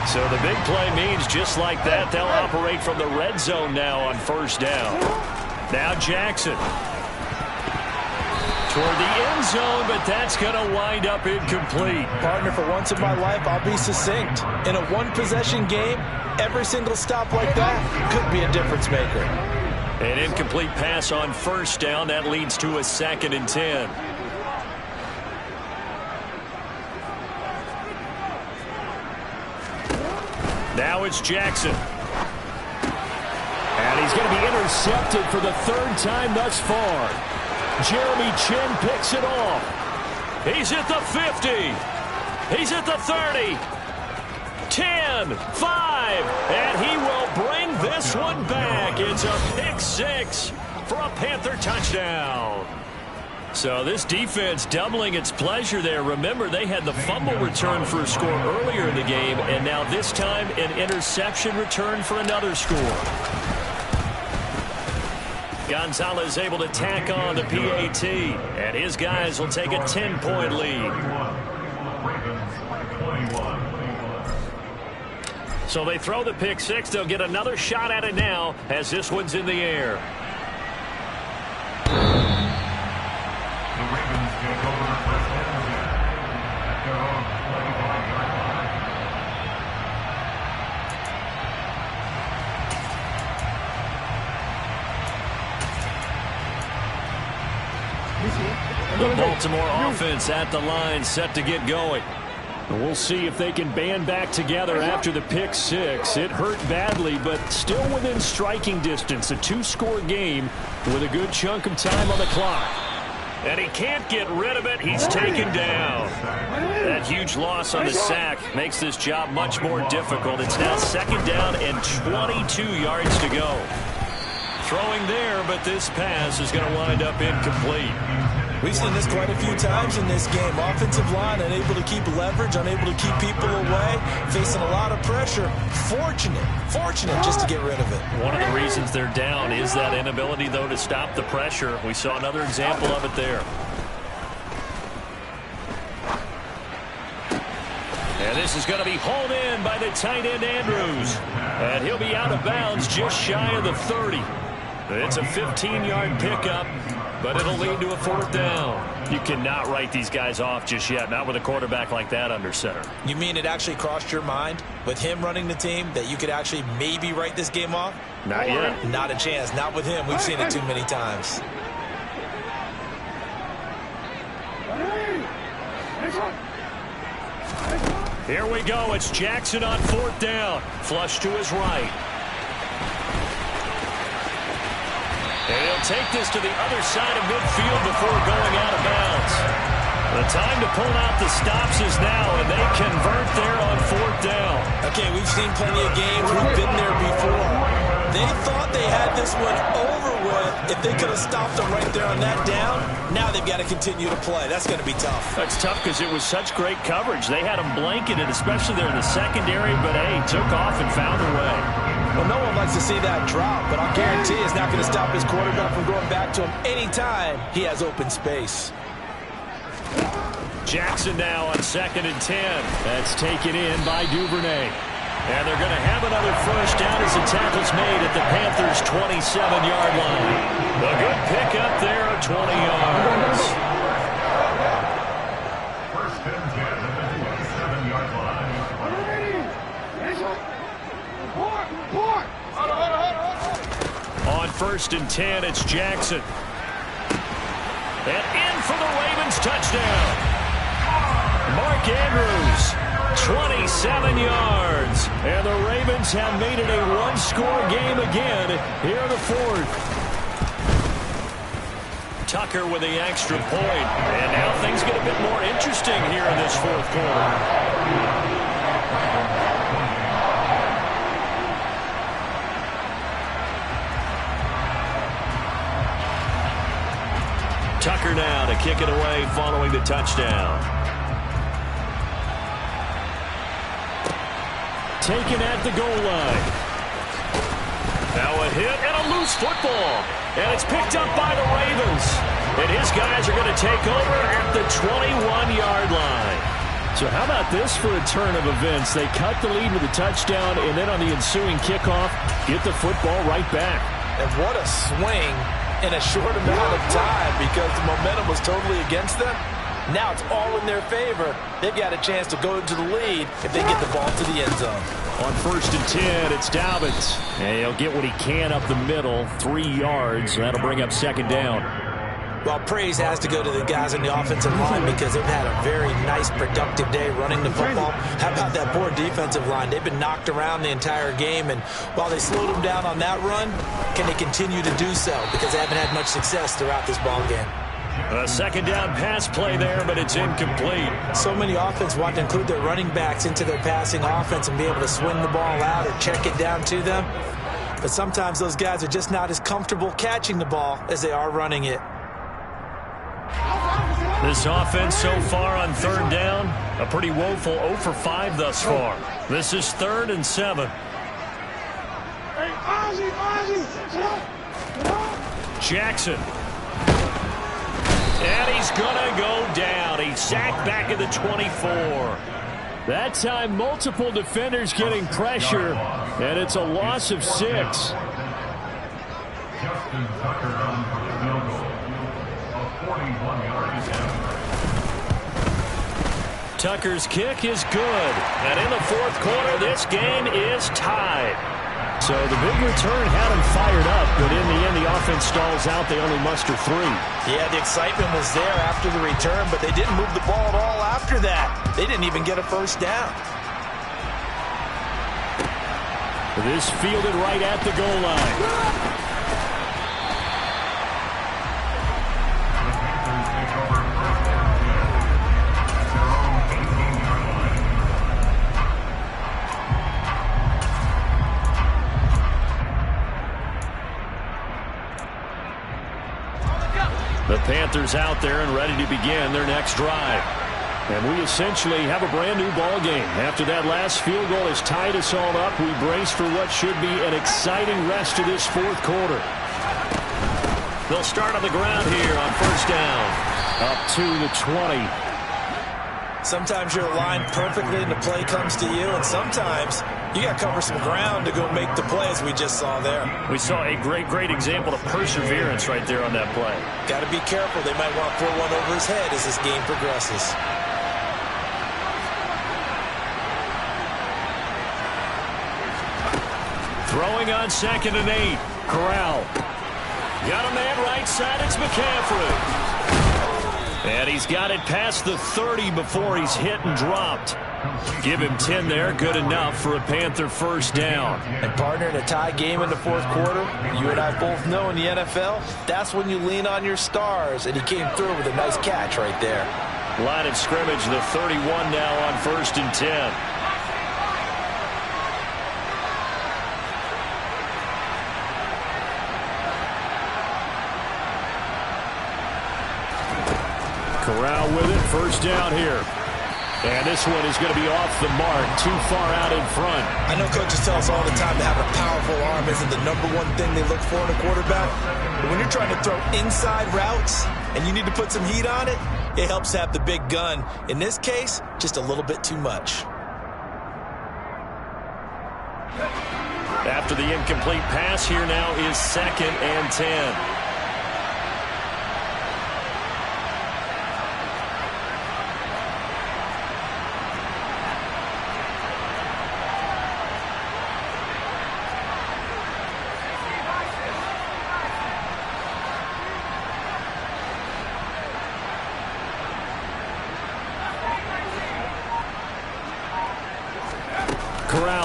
So the big play means just like that, they'll operate from the red zone now on first down. Now Jackson. Toward the end zone, but that's going to wind up incomplete. Partner, for once in my life, I'll be succinct. In a one-possession game, every single stop like that could be a difference maker. An incomplete pass on first down. That leads to a 2nd and 10. Now it's Jackson. And he's going to be intercepted for the 3rd time thus far. Jeremy Chin picks it off. He's at the 50. He's at the 30. 10, 5, and he will bring this one back. It's a pick 6 for a Panther touchdown. So this defense doubling its pleasure there. Remember, they had the fumble return for a score earlier in the game, and now this time an interception return for another score. Gonzalez able to tack on the PAT, and his guys will take a 10-point lead. So they throw the pick 6. They'll get another shot at it now as this one's in the air. The Baltimore offense at the line, set to get going. We'll see if they can band back together after the pick 6. It hurt badly, but still within striking distance. A 2-score game with a good chunk of time on the clock. And he can't get rid of it. He's taken down. That huge loss on the sack makes this job much more difficult. It's now 2nd down and 22 yards to go. Throwing there, but this pass is going to wind up incomplete. We've seen this quite a few times in this game. Offensive line unable to keep leverage, unable to keep people away, facing a lot of pressure. Fortunate just to get rid of it. One of the reasons they're down is that inability, though, to stop the pressure. We saw another example of it there. And this is going to be hauled in by the tight end, Andrews. And he'll be out of bounds just shy of the 30. It's a 15-yard pickup, but it'll lead to a 4th down. You cannot write these guys off just yet, not with a quarterback like that under center. You mean it actually crossed your mind with him running the team that you could actually maybe write this game off? Not yet. Not a chance. Not with him. We've seen it too many times. Here we go. It's Jackson on 4th down. Flush to his right. And he'll take this to the other side of midfield before going out of bounds. The time to pull out the stops is now, and they convert there on 4th down. Okay, we've seen plenty of games. We've been there before. They thought they had this one over with. If they could have stopped them right there on that down, now they've got to continue to play. That's going to be tough. That's tough because it was such great coverage. They had them blanketed, especially there in the secondary, but, hey, took off and found a way. Well, no one likes to see that drop, but I'll guarantee it's not going to stop his quarterback from going back to him anytime he has open space. Jackson now on 2nd and 10. That's taken in by Duvernay. And they're going to have another first down as the tackle's made at the Panthers' 27-yard line. A good pickup there of 20 yards. First and 10 at the 27-yard line. On 1st and 10, it's Jackson. And in for the Ravens touchdown. Mark Andrews, 27 yards. And the Ravens have made it a 1-score game again here in the 4th. Tucker with the extra point. And now things get a bit more interesting here in this fourth quarter. Tucker now to kick it away following the touchdown. Taken at the goal line. Now a hit and a loose football. And it's picked up by the Ravens. And his guys are going to take over at the 21-yard line. So how about this for a turn of events? They cut the lead with a touchdown, and then on the ensuing kickoff, get the football right back. And what a swing in a short amount of time, because the momentum was totally against them. Now it's all in their favor. They've got a chance to go to the lead if they get the ball to the end zone. On 1st and 10, it's Dobbins. And he'll get what he can up the middle, 3 yards. That'll bring up 2nd down. Well, praise has to go to the guys on the offensive line because they've had a very nice, productive day running the football. How about that poor defensive line? They've been knocked around the entire game, and while they slowed them down on that run, can they continue to do so? Because they haven't had much success throughout this ball game. A 2nd down pass play there, but it's incomplete. So many offense want to include their running backs into their passing offense and be able to swing the ball out or check it down to them. But sometimes those guys are just not as comfortable catching the ball as they are running it. This offense so far on 3rd down, a pretty woeful 0 for 5 thus far. This is 3rd and 7. Jackson. And he's going to go down. He's sacked back at the 24. That time, multiple defenders getting pressure, and it's a loss of 6. Justin Tucker on for the field goal. A 41-yard attempt. Tucker's kick is good. And in the 4th quarter, this game is tied. So the big return had him fired up, but in the end, the offense stalls out. They only muster 3. Yeah, the excitement was there after the return, but they didn't move the ball at all after that. They didn't even get a 1st down. This fielded right at the goal line. The Panthers out there and ready to begin their next drive. And we essentially have a brand-new ball game. After that last field goal has tied us all up, we brace for what should be an exciting rest of this 4th quarter. They'll start on the ground here on 1st down. Up to the 20. Sometimes you're aligned perfectly and the play comes to you, and sometimes you got to cover some ground to go make the play, as we just saw there. We saw a great example of perseverance right there on that play. Got to be careful. They might want to throw one over his head as this game progresses. Throwing on 2nd and 8. Corral. Got a man right side. It's McCaffrey. And he's got it past the 30 before he's hit and dropped. Give him 10 there. Good enough for a Panther 1st down. And partner, in a tie game in the 4th quarter, you and I both know in the NFL, that's when you lean on your stars. And he came through with a nice catch right there. Line of scrimmage, the 31 now on 1st and 10. Corral with it. 1st down here. And this one is going to be off the mark, too far out in front. I know coaches tell us all the time to have a powerful arm isn't the #1 thing they look for in a quarterback. But when you're trying to throw inside routes and you need to put some heat on it, it helps have the big gun. In this case, just a little bit too much. After the incomplete pass, here now is 2nd and 10.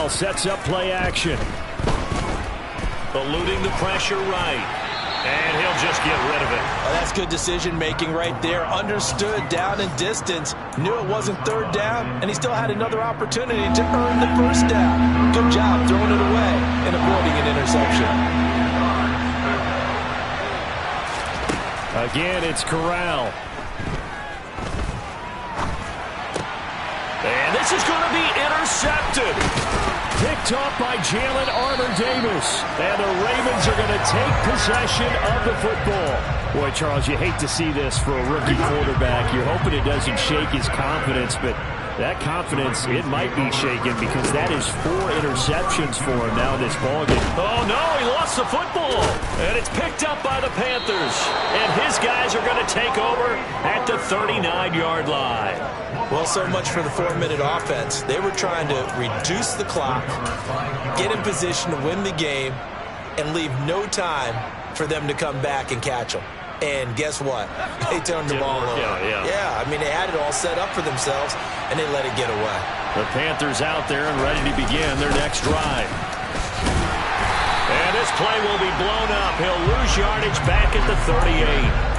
Sets up play action. Eluding the pressure right. And he'll just get rid of it. Well, that's good decision-making right there. Understood down and distance. Knew it wasn't third down, and he still had another opportunity to earn the first down. Good job throwing it away and avoiding an interception. Again, it's Corral. And this is going to be intercepted. Picked off by Jalen Armour-Davis. And the Ravens are going to take possession of the football. Boy, Charles, you hate to see this for a rookie quarterback. You're hoping it doesn't shake his confidence, but that confidence, it might be shaken because that is 4 interceptions for him now in this ballgame. Oh, no, he lost the football. And it's picked up by the Panthers. And his guys are going to take over at the 39-yard line. Well, so much for the 4-minute offense. They were trying to reduce the clock, get in position to win the game, and leave no time for them to come back and catch them. And guess what? They turned the ball over. Yeah, I mean, they had it all set up for themselves, and they let it get away. The Panthers out there and ready to begin their next drive. And this play will be blown up. He'll lose yardage back at the 38.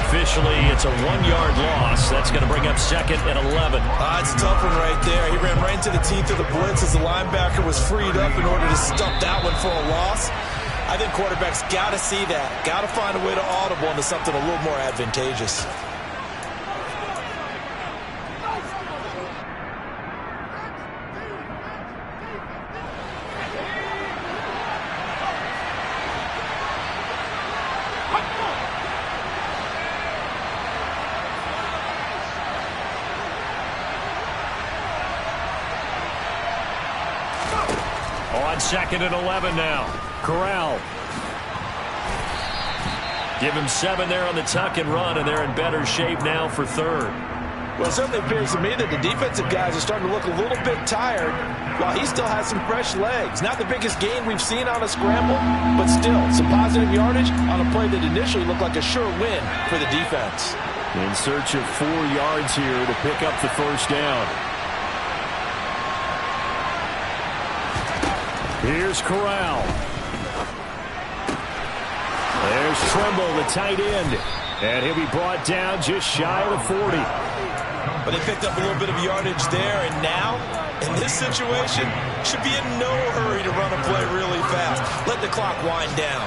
Officially, it's a 1-yard loss. That's going to bring up 2nd and 11. It's a tough one right there. He ran right into the teeth of the blitz as the linebacker was freed up in order to stuff that one for a loss. I think quarterbacks got to see that. Got to find a way to audible into something a little more advantageous. On 2nd and 11 now. Corral. Give him 7 there on the tuck and run, and they're in better shape now for 3rd. Well, it certainly appears to me that the defensive guys are starting to look a little bit tired while he still has some fresh legs. Not the biggest gain we've seen on a scramble, but still some positive yardage on a play that initially looked like a sure win for the defense. In search of 4 yards here to pick up the first down. Here's Corral. There's Tremble, the tight end. And he'll be brought down just shy of the 40. But they picked up a little bit of yardage there, and now, in this situation, should be in no hurry to run a play really fast. Let the clock wind down.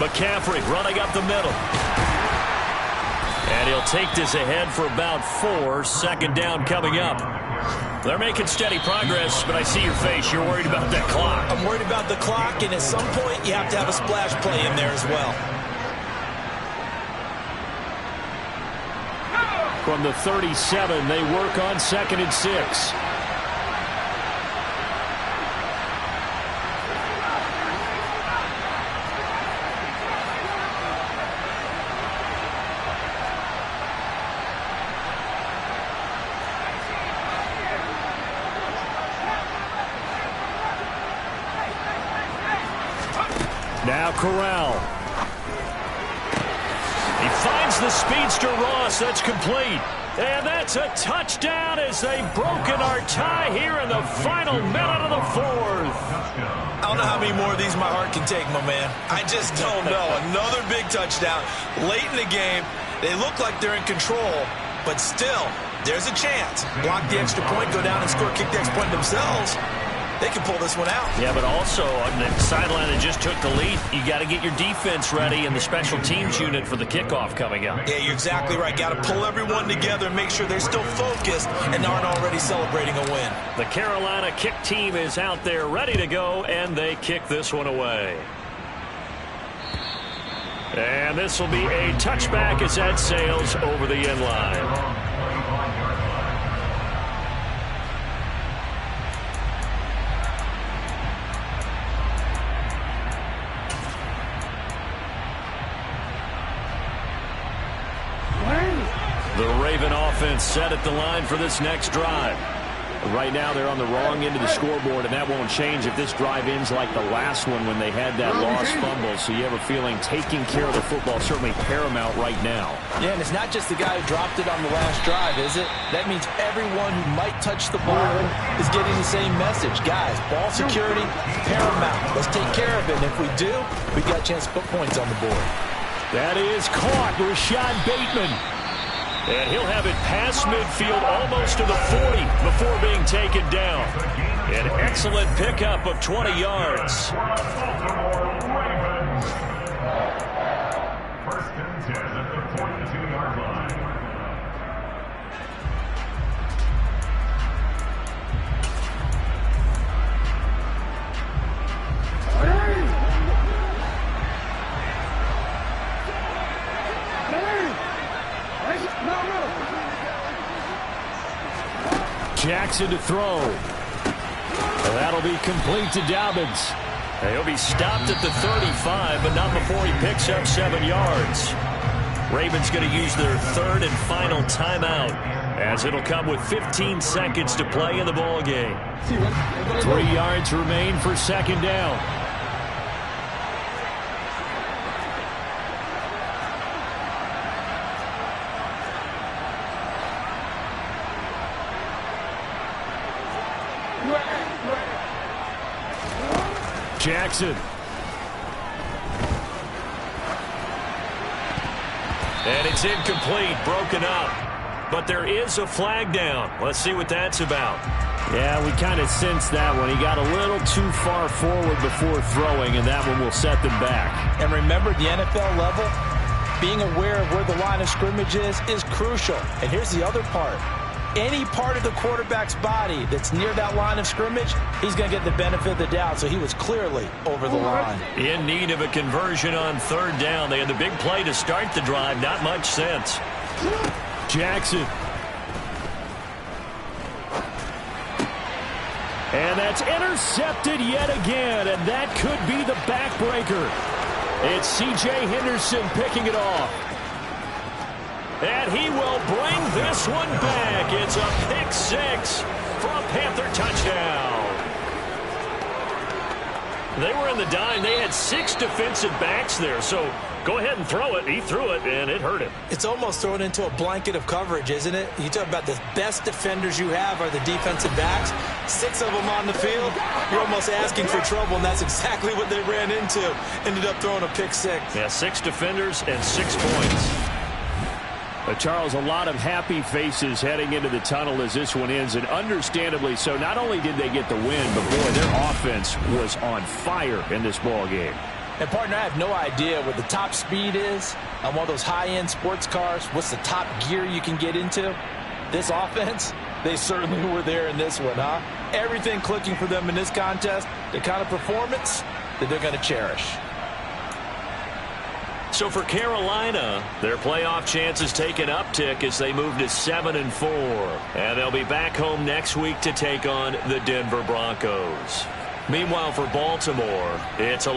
McCaffrey running up the middle. And he'll take this ahead for about 4. 2nd down coming up. They're making steady progress, but I see your face. You're worried about that clock. I'm worried about the clock, and at some point, you have to have a splash play in there as well. From the 37, they work on 2nd and 6. Now Corral. He finds the speedster Ross. That's complete. And that's a touchdown as they've broken our tie here in the final minute of the 4th. I don't know how many more of these my heart can take, my man. I just don't know. Another big touchdown. Late in the game, they look like they're in control, but still, there's a chance. Block the extra point, go down and score, kick the extra point themselves. They can pull this one out. Yeah, but also on the sideline that just took the lead, you got to get your defense ready and the special teams unit for the kickoff coming up. Yeah, you're exactly right. Got to pull everyone together and make sure they're still focused and aren't already celebrating a win. The Carolina kick team is out there ready to go, and they kick this one away. And this will be a touchback as that sails over the end line. The Raven offense set at the line for this next drive. Right now they're on the wrong end of the scoreboard, and that won't change if this drive ends like the last one when they had that lost fumble. So you have a feeling taking care of the football certainly paramount right now. Yeah, and it's not just the guy who dropped it on the last drive, is it? That means everyone who might touch the ball is getting the same message. Guys, ball security, paramount. Let's take care of it. And if we do, we got a chance to put points on the board. That is caught. Rashad Bateman. And he'll have it past midfield almost to the 40 before being taken down. An excellent pickup of 20 yards. First and 10 at the 42-yard line. Jackson to throw. That'll be complete to Dobbins. He'll be stopped at the 35, but not before he picks up 7 yards. Ravens going to use their third and final timeout, as it'll come with 15 seconds to play in the ball game. 3 yards remain for second down. Jackson. And it's incomplete, broken up. But there is a flag down. Let's see what that's about. Yeah, we kind of sensed that one. He got a little too far forward before throwing, and that one will set them back. And remember, the NFL level, being aware of where the line of scrimmage is crucial. And here's the other part. Any part of the quarterback's body that's near that line of scrimmage, he's going to get the benefit of the doubt. So he was clearly over the line. In need of a conversion on third down. They had the big play to start the drive. Not much sense. Jackson. And that's intercepted yet again, and that could be the backbreaker. It's C.J. Henderson picking it off. And he will bring this one back. It's a pick six for a Panther touchdown. They were in the dime. They had 6 defensive backs there, so go ahead and throw it. He threw it, and it hurt him. It's almost thrown into a blanket of coverage, isn't it? You talk about the best defenders you have are the defensive backs. 6 of them on the field. You're almost asking for trouble, and that's exactly what they ran into. Ended up throwing a pick six. Yeah, 6 defenders and 6 points. Charles, a lot of happy faces heading into the tunnel as this one ends, and understandably so. Not only did they get the win, but boy, their offense was on fire in this ball game. And partner, I have no idea what the top speed is on one of those high-end sports cars. What's the top gear you can get into? This offense, they certainly were there in this one, huh? Everything clicking for them in this contest, the kind of performance that they're going to cherish. So for Carolina, their playoff chances take an uptick as they move to 7-4. And they'll be back home next week to take on the Denver Broncos. Meanwhile, for Baltimore, it's a